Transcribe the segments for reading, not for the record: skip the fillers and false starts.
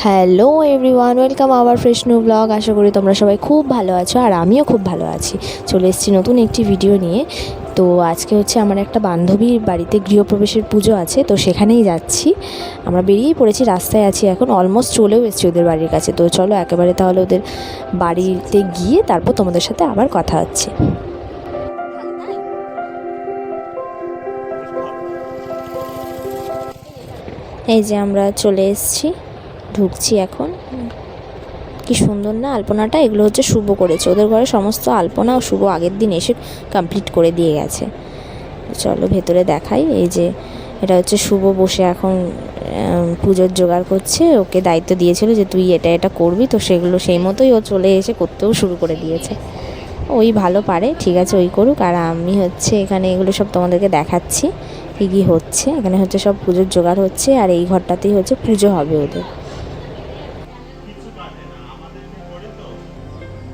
Hello everyone, welcome our fresh new blog. আশা করি তোমরা সবাই খুব ভালো আছো, আর আমিও খুব ভালো আছি। চলে এসেছি নতুন একটি ভিডিও নিয়ে। তো আজকে হচ্ছে আমার একটা বান্ধবীর বাড়িতে গৃহপ্রবেশের পুজো আছে, তো সেখানেই যাচ্ছি। আমরা বেরিয়েই পড়েছি, রাস্তায় আছি এখন, অলমোস্ট চলেও এসেছি ওদের বাড়ির কাছে। তো চলো একেবারে তাহলে ওদের বাড়িতে গিয়ে তারপর তোমাদের সাথে আবার কথা হচ্ছে। এই যে আমরা চলে এসেছি, ঢুকছি এখন। কি সুন্দর না আলপনাটা, এগুলো হচ্ছে শুভ করেছে। ওদের ঘরে সমস্ত আলপনা ও শুভ আগের দিন এসে কমপ্লিট করে দিয়ে গেছে। চলো ভেতরে দেখাই। এই যে এটা হচ্ছে শুভ বসে এখন পুজোর জোগাড় করছে। ওকে দায়িত্ব দিয়েছিল যে তুই এটা এটা করবি, তো সেগুলো সেই মতোই ও চলে এসে করতেও শুরু করে দিয়েছে। ওই ভালো পারে, ঠিক আছে ওই করুক। আর আমি হচ্ছে এখানে এগুলো সব তোমাদেরকে দেখাচ্ছি কী কী হচ্ছে। এখানে হচ্ছে সব পুজোর জোগাড় হচ্ছে, আর এই ঘরটাতেই হচ্ছে পুজো হবে ওদের।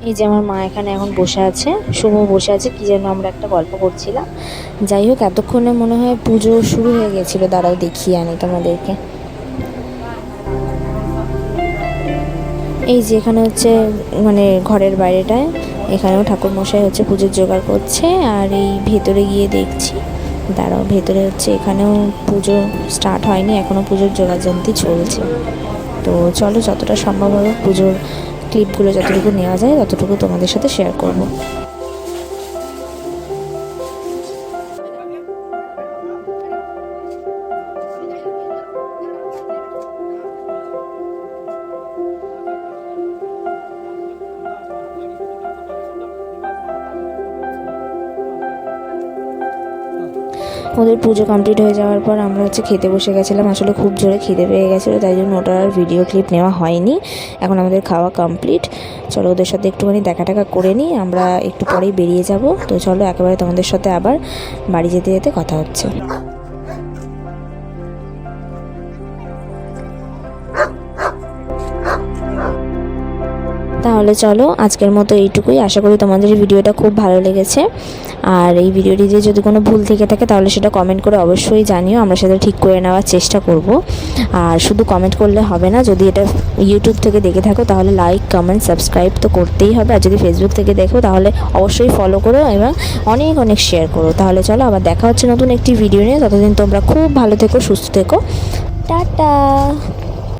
এই যে আমার মা এখানে এখন বসে আছে, শুভ বসে আছে, কি যেন আমরা একটা গল্প করছিলাম। যাই হোক, এতক্ষণে মনে হয় পুজো শুরু হয়ে গেছিলো। দাঁড়াও দেখিয়ে আনি তোমাদেরকে। এই যে এখানে হচ্ছে মানে ঘরের বাইরেটায় এখানেও ঠাকুর মশাই হচ্ছে পুজোর জোগাড় করছে। আর এই ভেতরে গিয়ে দেখছি, দাঁড়াও, ভেতরে হচ্ছে এখানেও পুজো স্টার্ট হয়নি এখনও, পুজোর জোগাড়যন্ত্রী চলছে। তো চলো যতটা সম্ভব হবে পুজোর ক্লিপগুলো যতটুকু নেওয়া যায় ততটুকু তোমাদের সাথে শেয়ার করব। ওদের পুজো কমপ্লিট হয়ে যাওয়ার পর আমরা হচ্ছে খেতে বসে গেছিলাম। আসলে খুব জোরে খিদে পেয়ে গেছিলো, তাই জন্য ওটার আর ভিডিও ক্লিপ নেওয়া হয়নি। এখন আমাদের খাওয়া কমপ্লিট। চলো ওদের সাথে একটুখানি দেখা টাকা করে নিই, আমরা একটু পরেই বেরিয়ে যাব। তো চলো একেবারে তোমাদের সাথে আবার বাড়ি যেতে যেতে কথা হচ্ছে। তাহলে চলো আজকের মতো এইটুকুই। আশা করি তোমাদের এই ভিডিওটা খুব ভালো লেগেছে। আর এই ভিডিওটিতে যদি কোনো ভুল থেকে থাকে তাহলে সেটা কমেন্ট করে অবশ্যই জানিও, আমরা সেটা ঠিক করে নেওয়ার চেষ্টা করব। আর শুধু কমেন্ট করলে হবে না, যদি এটা ইউটিউব থেকে দেখে থাকো তাহলে লাইক কমেন্ট সাবস্ক্রাইব তো করতেই হবে। আর যদি ফেসবুক থেকে দেখো তাহলে অবশ্যই ফলো করো এবং অনেক অনেক শেয়ার করো। তাহলে চলো আবার দেখা হচ্ছে নতুন একটি ভিডিও নিয়ে। ততদিন তোমরা খুব ভালো থেকো, সুস্থ থেকো। টাটা।